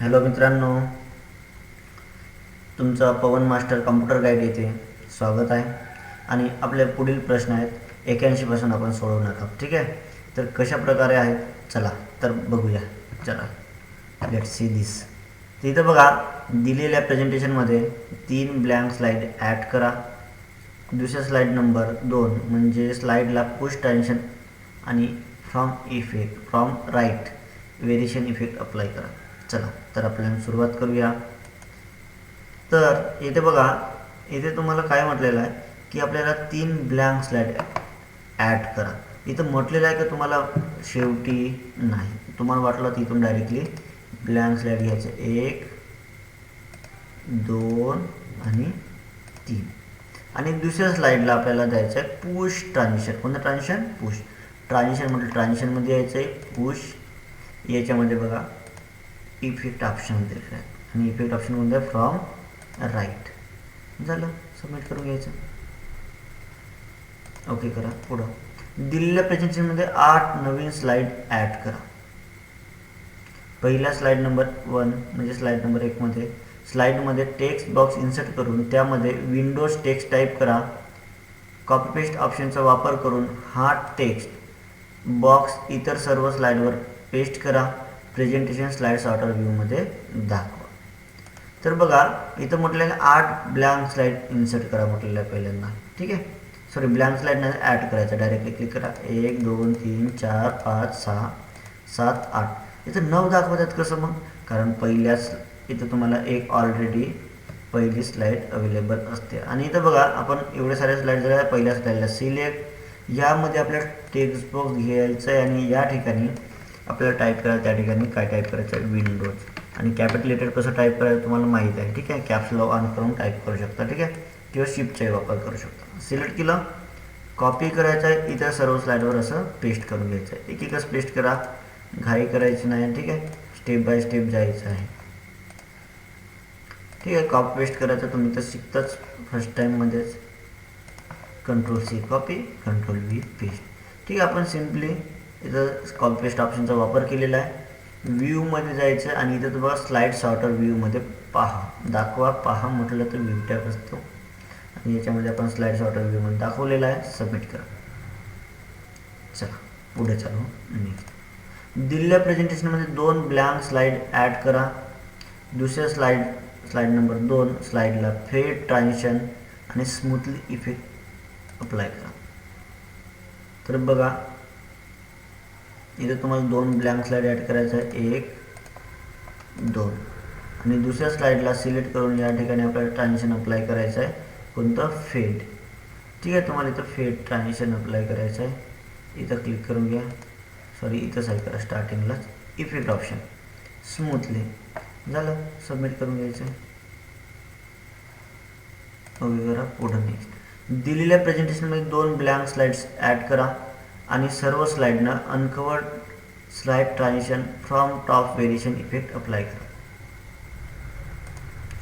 Hello मित्रांनो, तुमचा पवन master computer guide येथे स्वागत आहे. आणि आपले पुढील प्रश्न आहेत 81 आपण सोडवणार आहोत. ठीक आहे, तर कशा प्रकारे आहेत चला तर बघूया. चला लेट सी दिस. तिथं बघा, दिलेल्या प्रेझेंटेशनमध्ये 3 ब्लँक स्लाईड ॲड करा. दुसऱ्या स्लाईड नंबर 2 म्हणजे स्लाईडला पुश ट्रान्झिशन आणि from right variation effect apply करा. चला तर आपल्याला सुरुवात करूया. तर येथे बघा, येथे तुम्हाला काय म्हटलेलं आहे की आपल्याला 3 ब्लँक स्लाईड ॲड करा. इथं म्हटलेलं आहे का तुम्हाला शेवटी नाही, तुम्हाला वाटलं तर इथून डायरेक्टली ब्लँक स्लाईड घ्यायचं 1 2 आणि 3. आणि दुसऱ्या स्लाईडला आपल्याला द्यायचं आहे पुश ट्रान्झिशन. कोणतं ट्रान्झिशन? Push transition. म्हटलं ट्रान्झिशनमध्ये यायचं आहे पुश. याच्यामध्ये बघा इफेक्ट ऑप्शन दिलेलं आहे आणि इफेक्ट ऑप्शन कोणतं आहे? From right. झालं, सबमिट करून घ्यायचं. ओके करा. पुढं दिलेल्या प्रेझेंटेशनमध्ये 8 नवीन स्लाईड ॲड करा. पहिल्या स्लाईड नंबर 1 म्हणजे स्लाईड नंबर 1 मध्ये स्लाईडमध्ये टेक्स्ट बॉक्स इन्सर्ट करून त्यामध्ये विंडोज टेक्स्ट टाईप करा. कॉपी पेस्ट ऑप्शनचा वापर करून हा टेक्स्ट बॉक्स इतर सर्व स्लाईडवर पेस्ट करा. प्रेझेंटेशन स्लाईड सॉर्टर व्ह्यूमध्ये दाखवा. तर बघा, इथं म्हटलेलं 8 ब्लँक स्लाईड इन्सर्ट करा म्हटलेलं आहे पहिल्यांदा. ठीक आहे, सॉरी ब्लँक स्लाईड नाही ॲड करायचं. डायरेक्टली क्लिक करा. 1 2 3 4 5 6 7 8. इथं 9 दाखवतात. कसं मग? कारण पहिल्याच इथं तुम्हाला एक ऑलरेडी पहिली स्लाईड अवेलेबल असते. आणि इथं बघा, आपण एवढे सारे स्लाईड जर पहिल्या स्लाईडला सिलेक्ट, यामध्ये आपल्याला टेक्स्ट बॉक्स घ्यायचं आहे आणि या ठिकाणी आपल्याला टाईप करायचं. त्या ठिकाणी काय टाईप करायचं आहे? विंडोज. आणि कॅपिटल लेटर कसं टाईप करायचं तुम्हाला माहीत आहे. ठीक आहे, कॅप्स लॉक ऑन करून टाईप करू शकता. ठीक आहे, किंवा शिफ्टचाही वापर करू शकता. सिलेक्ट केलं, कॉपी करायचं आहे, इतर सर्व स्लाईडवर असं पेस्ट करून घ्यायचं आहे. एक एकच पेस्ट करा, घाई करायची नाही. ठीक आहे, स्टेप बाय स्टेप जायचं आहे. ठीक आहे, कॉपी पेस्ट करायचं तुम्ही तर शिकताच फर्स्ट टाईममध्येच. Control C copy, control V paste. ठीक आहे, आपण सिम्पली इथं कॉपी पेस्ट ऑप्शनचा वापर केलेला आहे. व्ह्यूमध्ये जायचं आणि इथं तुम्हाला स्लाईड सॉर्टर व्ह्यूमध्ये पहा दाखवा. पहा म्हटलं तर व्ह्यू टॅब असतो आणि याच्यामध्ये आपण स्लाईड सॉर्टर व्ह्यूमध्ये दाखवलेला आहे. सबमिट करा. चला पुढे चालू. नेक्स्ट दिलेल्या प्रेझेंटेशनमध्ये 2 ब्लँक स्लाईड ॲड करा. दुसऱ्या स्लाईड नंबर 2 स्लाईडला फेड ट्रान्झिशन आणि स्मूथली इफेक्ट अप्लाय करा. तर बघा, इथं तुम्हाला 2 ब्लँक स्लाईड ॲड करायचं आहे. 1 2 आणि दुसऱ्या स्लाईडला सिलेक्ट करून या ठिकाणी आपल्याला ट्रान्झिशन अप्लाय करायचं आहे. कोणतं? फेड. ठीक आहे, तुम्हाला इथं फेड ट्रान्झिशन अप्लाय करायचं आहे. इथं क्लिक करून घ्या. सॉरी, इथं साईड करा स्टार्टिंगलाच. Effect option smoothly. झालं, सबमिट करून घ्यायचं आहे. ओके करा. पुढं नेक्स्ट दिलेल्या प्रेझेंटेशनमध्ये 2 ब्लँक स्लाईड्स ॲड करा आणि सर्व स्लाईडनं uncovered slide transition from top variation effect apply करा.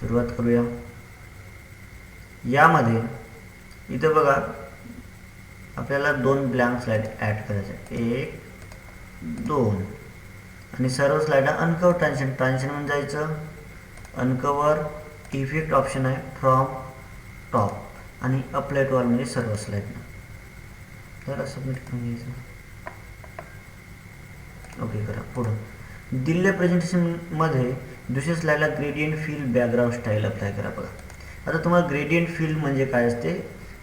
सुरुवात करूया. यामध्ये इथं बघा, आपल्याला 2 ब्लँक स्लाईड ॲड करायचे. 1 2 आणि सर्व स्लाईडला अनकवर ट्रान्झिशनमध्ये जायचं. अनकवर इफेक्ट ऑप्शन आहे फ्रॉम टॉप आणि अप्लाय टू ऑल म्हणजे सर्व स्लाईडनं. जरा सबमिट करून घ्यायचं. ओके करा. पुढं दिलेल्या प्रेझेंटेशनमध्ये दुसऱ्या स्लाईडला gradient fill background style apply करा. बघा, आता तुम्हाला ग्रेडियंट फिल म्हणजे काय असते?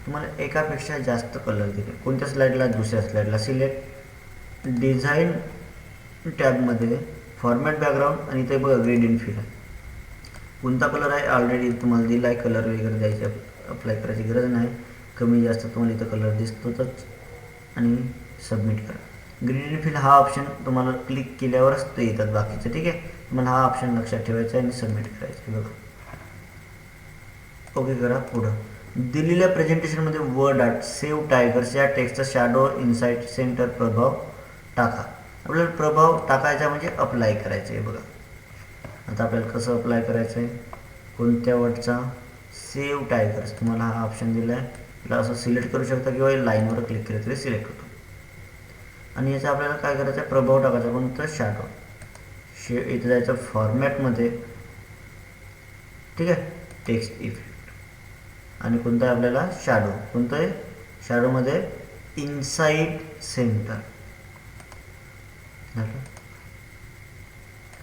तुम्हाला एकापेक्षा जास्त कलर दिले. कोणत्या स्लाईडला? दुसऱ्या स्लाईडला. सिलेक्ट डिझाईन टॅबमध्ये फॉर्मॅट बॅकग्राऊंड आणि इथे बघा ग्रेडियंट फिल आहे. कोणता कलर आहे? ऑलरेडी तुम्हाला दिला आहे. कलर वगैरे द्यायचे अप्लाय करायची गरज नाही. कमी जास्त तुम्हाला इथं कलर दिसतोच. आणि सबमिट करा. ग्रेडियंट फिल हा ऑप्शन तुम्हाला क्लिक केल्यावरच ते येतात बाकीचे. ठीक आहे, तुम्हाला हा ऑप्शन लक्षात ठेवायचा आहे आणि सबमिट करायचं आहे. बघा, ओके करा. पुढं दिलेल्या प्रेझेंटेशनमध्ये वर्ड आर्ट सेव्ह टायगर्स या टेक्स्टचा शॅडो इनसाइड सेंटर प्रभाव टाका. आपल्याला प्रभाव टाकायचा म्हणजे अप्लाय करायचं आहे. बघा, आता आपल्याला कसं अप्लाय करायचं आहे? कोणत्या वर्डचा? Save tigers. तुम्हाला हा ऑप्शन दिला आहे. त्याला असं सिलेक्ट करू शकता किंवा लाईनवर क्लिक केलं तरी सिलेक्ट होतो. आणि याचा आपल्याला काय करायचं आहे? प्रभाव टाकायचा. कोणतं? इथं जायचं फॉर्मॅटमध्ये, ठीक आहे, टेक्स्ट इफेक्ट, आणि कोणतं आहे आपल्याला शॅडो, कोणतं आहे शॅडोमध्ये इनसाइड सेंटर.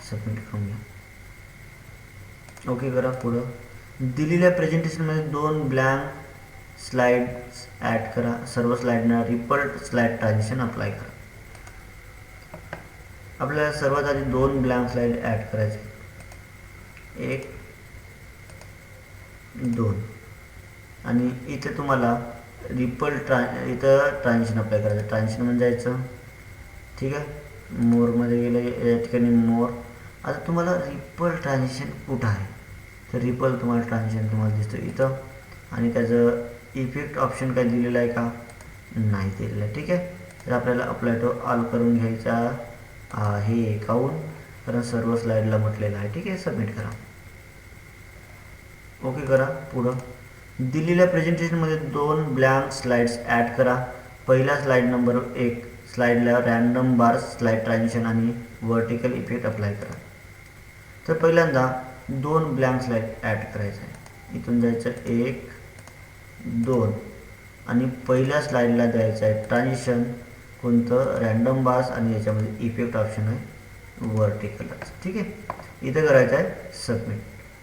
सबमिट करून घ्या. ओके करा. पुढं दिलेल्या प्रेझेंटेशनमध्ये 2 ब्लँक स्लाइड्स ॲड करा. सर्व स्लाइडना रिपल स्लाइड ट्रान्झिशन अप्लाय करा. आपल्याला सर्वात आधी 2 ब्लँक स्लाइड ॲड करायचे, 1 2, आणि इथे तुम्हाला रिपल इथं ट्रान्झिशन अप्लाय करायचं. ट्रान्झिशन म्हणजे जायचं, ठीक आहे, मोरमध्ये गेलं, या ठिकाणी मोर. आता तुम्हाला रिपल ट्रान्झिशन कुठं आहे, तर रिपल तुम्हाला ट्रान्झिशन तुम्हाला दिसतं इथं, आणि त्याचं इफेक्ट ऑप्शन काय दिलेलं आहे का, नाही दिलेलं आहे, ठीक आहे. तर आपल्याला अप्लाय टू ऑल करून घ्यायचा आहे, काऊन, कारण सर्व स्लाइडला म्हटलेलं आहे, ठीक आहे. सबमिट करा. ओके करा. पुढं दिलेल्या प्रेझेंटेशनमध्ये 2 ब्लँक स्लाइड्स ॲड करा. पहिला स्लाइड नंबर 1 स्लाइडला रँडम बार स्लाइड ट्रान्झिशन आणि वर्टिकल इफेक्ट अप्लाय करा. तर पहिल्यांदा 2 ब्लँक स्लाइड ॲड करायचं आहे. इथून जायचं 1 2, आणि पहिल्या स्लाइडला द्यायचं आहे ट्रान्झिशन, कोणतं, रँडम बार्स, आणि याच्यामध्ये इफेक्ट ऑप्शन आहे वर्टिकलच, ठीक आहे. इथं करायचं आहे सबमिट,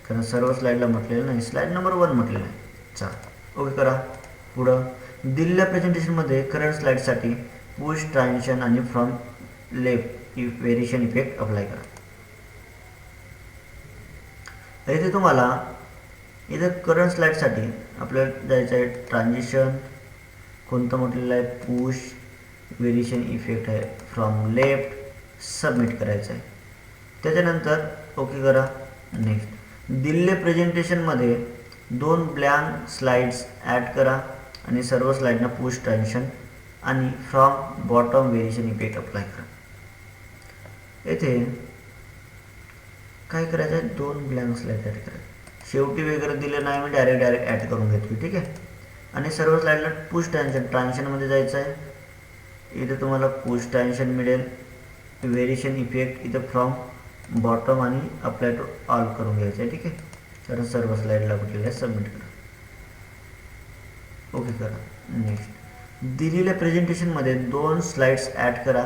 कारण सर्व स्लाइडला म्हटलेलं नाही, स्लाइड नंबर 1 म्हटलेलं आहे. चला ओके करा. पुढं दिलेल्या प्रेझेंटेशनमध्ये करंट स्लाइडसाठी पुश ट्रान्झिशन आणि from left variation effect apply करा. इथे तुम्हाला इथं करंट स्लाइडसाठी आपल्याला जायचं आहे ट्रान्झिशन, कोणतं म्हटलेलं आहे, पुश व्हेरिएशन इफेक्ट आहे फ्रॉम लेफ्ट, सबमिट करायचं आहे. त्याच्यानंतर ओके करा. नेक्स्ट दिलेल्या प्रेझेंटेशनमध्ये 2 ब्लँक स्लाइड्स ॲड करा आणि सर्व स्लाइडना पुश ट्रान्झिशन आणि from bottom variation effect apply करा. येथे काय करायचं आहे, 2 ब्लँक स्लाइड ॲड करायचं. शेवटी वगैरे दिलं नाही, मी डायरेक्ट ॲड करून घेतो, ठीक आहे. आणि सर्व स्लाइडला पुश ट्रान्झिशनमध्ये जायचं आहे. इथं तुम्हाला पुश ट्रान्झिशन मिळेल, व्हेरिएशन इफेक्ट इथं फ्रॉम बॉटम आणि अप्लाय टू ऑल करून घ्यायचं आहे, ठीक आहे, कारण सर्व स्लाइडला कुठलेलं आहे. सबमिट करा. ओके करा. नेक्स्ट दिलेल्या प्रेझेंटेशनमध्ये 2 स्लाइड्स ॲड करा.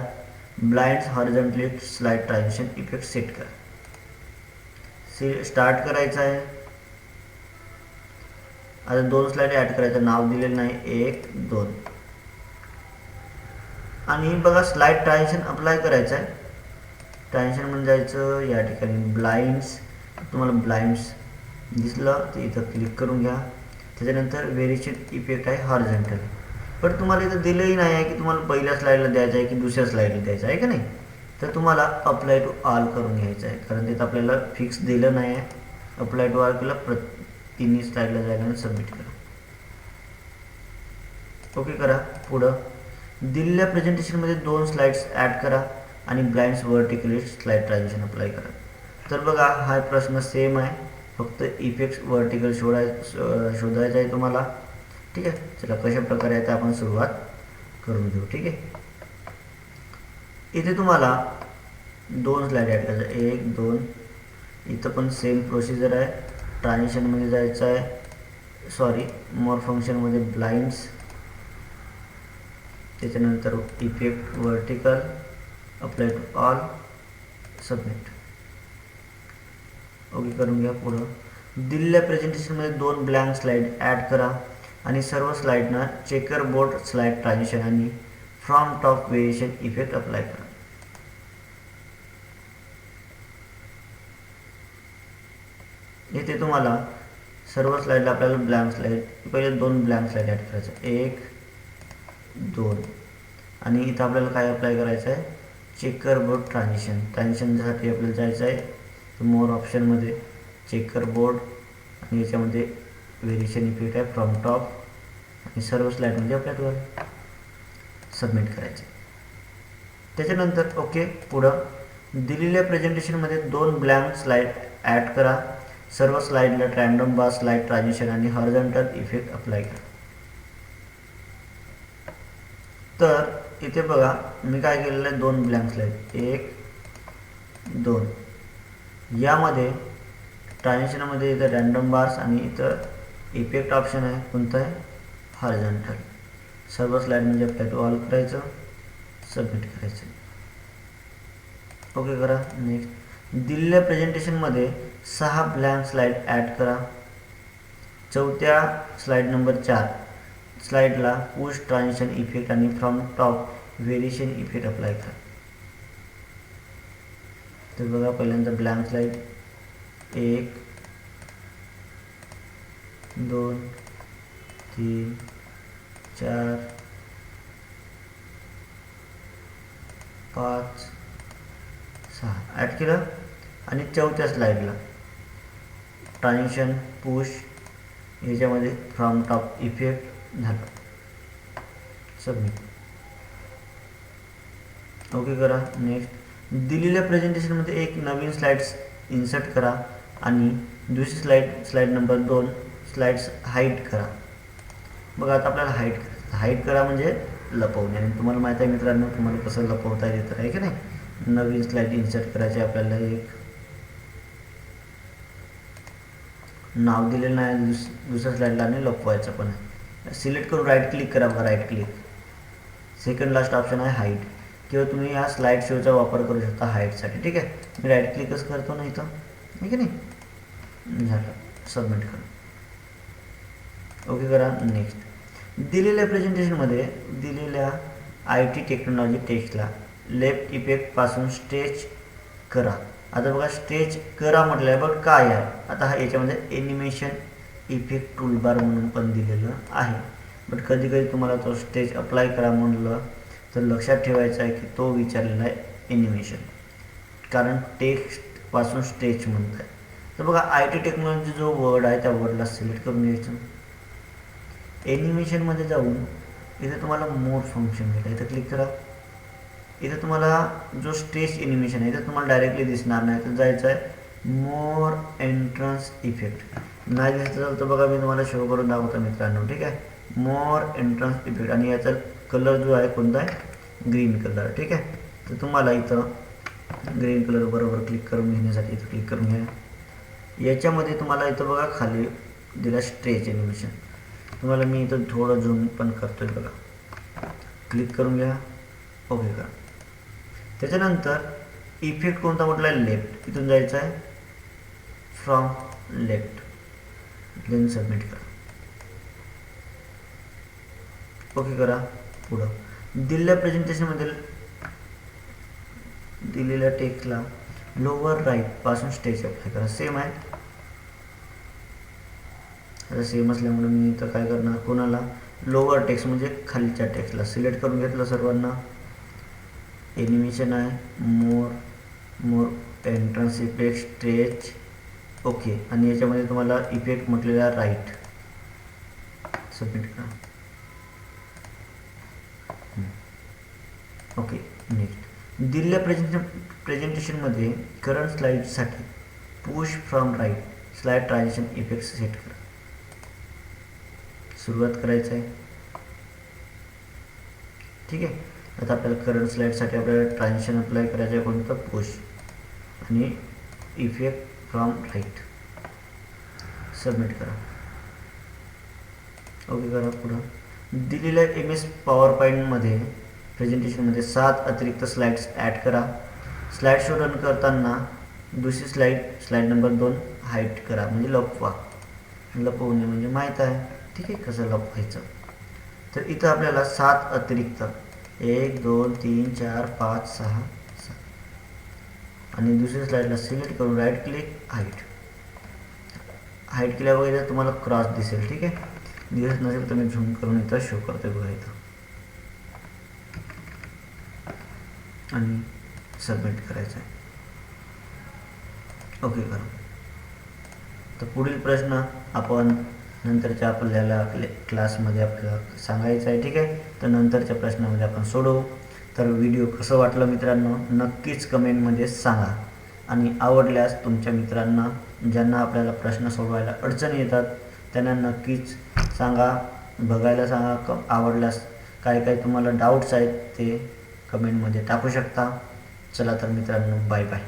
Blind horizontally slide transition effect set करा. स्टार्ट करायचं आहे. आता 2 स्लाइड ॲड करायचं, नाव दिलेलं नाही, 1 2, आणि बघा स्लाइड ट्रान्झिशन अप्लाय करायचं आहे. ट्रान्झिशन म्हणजे जायचं या ठिकाणी ब्लाइंड्स, तुम्हाला ब्लाइंड्स दिसलं तर इथं क्लिक करून घ्या. त्याच्यानंतर व्हेरिएशन इफेक्ट आहे हॉरिझॉन्टल, पण तुम्हाला इथं दिलंही नाही आहे की तुम्हाला पहिल्या स्लाइडला द्यायचं आहे की दुसऱ्या स्लाइडला द्यायचं आहे का नाही, तर तुम्हाला अप्लाय टू ऑल करून घ्यायचं आहे, कारण तिथं आपल्याला फिक्स दिलं नाही आहे. अप्लाय टू ऑल केलं, तिन्ही स्लाइडला जायला आणि सबमिट करा. ओके करा. पुढं दिलेल्या प्रेझेंटेशनमध्ये 2 स्लाइड्स ॲड करा आणि blinds vertically slide transition apply करा. तर बघा हा प्रश्न सेम आहे, फक्त इफेक्ट्स वर्टिकल शोधायचं आहे तुम्हाला, ठीक आहे. चला कशा प्रकारे आहे ते आपण सुरुवात करून घेऊ, ठीक आहे. इथे तुम्हाला 2 स्लाइड ॲड करायचं, 1 2, इथं पण सेम प्रोसिजर आहे. ट्रान्झिशनमध्ये जायचं आहे, मोर फंक्शनमध्ये ब्लाइंड्स, त्याच्यानंतर effect vertical, apply to all, submit. Okay करून घ्या. पुढं दिलेल्या प्रेझेंटेशनमध्ये 2 ब्लँक स्लाइड ॲड करा आणि सर्व स्लाइडना चेकर बोर्ड स्लाइड ट्रान्झिशन आणि from top variation effect apply करा. इथे तुम्हाला सर्व स्लाइडला आपल्याला ब्लँक स्लाइड, पहिले 2 ब्लँक स्लाइड ॲड करायचं, 1 2, आणि इथं आपल्याला काय अप्लाय करायचं आहे, चेकर बोर्ड ट्रान्झिशनसाठी आपल्याला जायचं आहे मोर ऑप्शनमध्ये, चेकर बोर्ड, आणि याच्यामध्ये व्हेरिएशन इफेक्ट आहे फ्रॉम टॉप, आणि सर्व स्लाइडमध्ये अप्लाय टू सबमिट करायचे. त्याच्यानंतर ओके. पुढं दिलेल्या प्रेझेंटेशनमध्ये 2 ब्लँक स्लाइड ॲड करा. सर्व स्लाइडला रँडम बार स्लाइड ट्रान्झिशन आणि हॉरिझॉन्टल इफेक्ट अप्लाय करा. तर इथे बघा मी काय केलेलं आहे, 2 ब्लँक स्लाइड, 1 2, यामध्ये ट्रान्झिशनमध्ये इथं रॅन्डम बार्स आणि इथं इफेक्ट ऑप्शन आहे, कोणतं आहे, हॉरिझॉन्टल. सर्व स्लाईड म्हणजे आपल्याला ऑल करायचं, सबमिट करायचं. ओके करा. नेक्स्ट, दिलेल्या प्रेझेंटेशनमध्ये 6 ब्लँक स्लाईड ॲड करा. चौथ्या स्लाईड नंबर 4 स्लाईडला पुश ट्रान्झिशन इफेक्ट आणि from top variation effect apply करा. तर बघा, पहिल्यांदा ब्लँक स्लाईड 1 2 3 4 5 6 ॲड केलं. आणि चौथ्या स्लाईडला ट्रान्झिशन पुश याच्यामध्ये फ्रॉम टॉप इफेक्ट झालं, सबमिट. ओके करा. नेक्स्ट, दिलेल्या प्रेझेंटेशनमध्ये एक नवीन स्लाइड्स इन्सर्ट करा आणि दुसरी स्लाईड नंबर 2 स्लाइड्स हाईड करा. बघा, आता आपल्याला हाईड करा म्हणजे लपवणे. आणि तुम्हाला माहीत आहे मित्रांनो, तुम्हाला कसं लपवता येतं आहे की नाही. नवीन स्लाईड इन्सर्ट करायचे आपल्याला, एक नाव दिलेलं नाही दुसऱ्या स्लाईडला आणि लपवायचं पण आहे. सिलेक्ट करून राईट क्लिक करा. बघा, right click, second last option आहे हाईड, किंवा तुम्ही या स्लाईड शोचा वापर करू शकता हाईडसाठी. ठीक आहे, मी राईट क्लिकच करतो ना इथं, ठीक आहे नाही. झालं, सबमिट करा. ओके करा. नेक्स्ट, दिलेल्या प्रेझेंटेशनमध्ये दिलेल्या IT टेक्नॉलॉजी टेक्स्टला लेफ्ट इफेक्टपासून स्ट्रेच करा. आता बघा, स्ट्रेच करा म्हटलं बघ काय आहे. आता हा याच्यामध्ये ॲनिमेशन इफेक्ट टूलबार म्हणून पण दिलेलं आहे. बट कधी कधी तुम्हाला तो स्ट्रेच अप्लाय करा म्हणलं तर लक्षात ठेवायचं आहे की तो विचारलेला आहे ॲनिमेशन, कारण टेक्स्टपासून स्ट्रेच म्हणत आहे. तर बघा, IT टेक्नॉलॉजी जो वर्ड आहे त्या वर्डला सिलेक्ट करून घ्यायचं. ॲनिमेशनमध्ये जाऊन इथे तुम्हाला मोर फंक्शन भेटेल, इथं क्लिक करा. इथे तुम्हाला जो स्ट्रेच ॲनिमेशन आहे इथे तुम्हाला डायरेक्टली दिसणार नाही, तर जायचं आहे मोर एंट्रन्स इफेक्ट. नाही दिसत असेल तर बघा, मी तुम्हाला शो करून दाखवतो मित्रांनो. ठीक आहे, मोर एंट्रन्स इफेक्ट, आणि याचा कलर जो आहे कोणता आहे, ग्रीन कलर. ठीक आहे, तर तुम्हाला इथं ग्रीन कलर बरोबर क्लिक करून घेण्यासाठी इथं क्लिक करून घ्या. याच्यामध्ये तुम्हाला इथं बघा खाली दिला स्ट्रेच ॲनिमेशन. तुम्हाला मी इथं थोडं झूम पण करतोय, बघा, क्लिक करून घ्या. ओके करा. त्याच्यानंतर इफेक्ट कोणता म्हटलं आहे, लेफ्ट, इथून जायचं आहे फ्रॉम लेफ्ट, देन सबमिट करा. ओके करा. पुढं दिलेल्या प्रेझेंटेशनमध्ये दिलेल्या टेक्स्टला लोअर राईट पासून स्ट्रेच अप्लाय करा. सेम आहे, आता सेम असल्यामुळे मी इथं काय करणार, कोणाला लोअर टेक्स्ट म्हणजे खालच्या टेक्स्टला सिलेक्ट करून घेतलं सर्वांना. ॲनिमेशन आहे more entrance effect stretch. Okay, आणि याच्यामध्ये तुम्हाला इफेक्ट म्हटलेला राईट, सबमिट करा. ओके. नेक्स्ट, दिलेल्या प्रेझेंटेशनमध्ये करंट स्लाईडसाठी push from right slide transition effect set करा. सुरुवात करायचं आहे. ठीक आहे, आता आपल्याला करंट स्लाईडसाठी आपल्याला ट्रान्झिशन अप्लाय करायचं आहे, कोणतं, पुश, आणि इफेक्ट फ्रॉम राईट, सबमिट करा. ओके करा. पुढं दिलेल्या MS पॉवरपॉईंटमध्ये प्रेझेंटेशनमध्ये 7 अतिरिक्त स्लाईड्स ॲड करा. स्लाईड शो रन करताना दुसरी स्लाईड नंबर 2 हाईड करा, म्हणजे लपवणे म्हणजे माहीत आहे. ठीक आहे, कसं लपवायचं. तर इथं आपल्याला 7 अतिरिक्त 1 2 3 4 5 6 7, आणि दुसऱ्या स्लाईडला सिलेक्ट करून राईट क्लिक हाईड केल्यावर इथं तुम्हाला क्रॉस दिसेल. ठीक आहे, दिसत नसेल तर मी झूम करून इथं शो करतोय, बघा इथं, आणि सबमिट करायचं आहे. ओके करा. तर पुढील प्रश्न आपण नंतरच्या आपल्याला क्लासमध्ये आपल्याला सांगायचं आहे. ठीक आहे, तर नंतरच्या प्रश्नामध्ये आपण सोडवू. तर व्हिडिओ कसं वाटलं मित्रांनो नक्कीच कमेंटमध्ये सांगा, आणि आवडल्यास तुमच्या मित्रांना ज्यांना आपल्याला प्रश्न सोडवायला अडचणी येतात त्यांना नक्कीच सांगा, बघायला सांगा. आवडल्यास काय तुम्हाला डाऊट्स आहेत ते कमेंटमध्ये टाकू शकता. चला तर मित्रांनो, बाय बाय.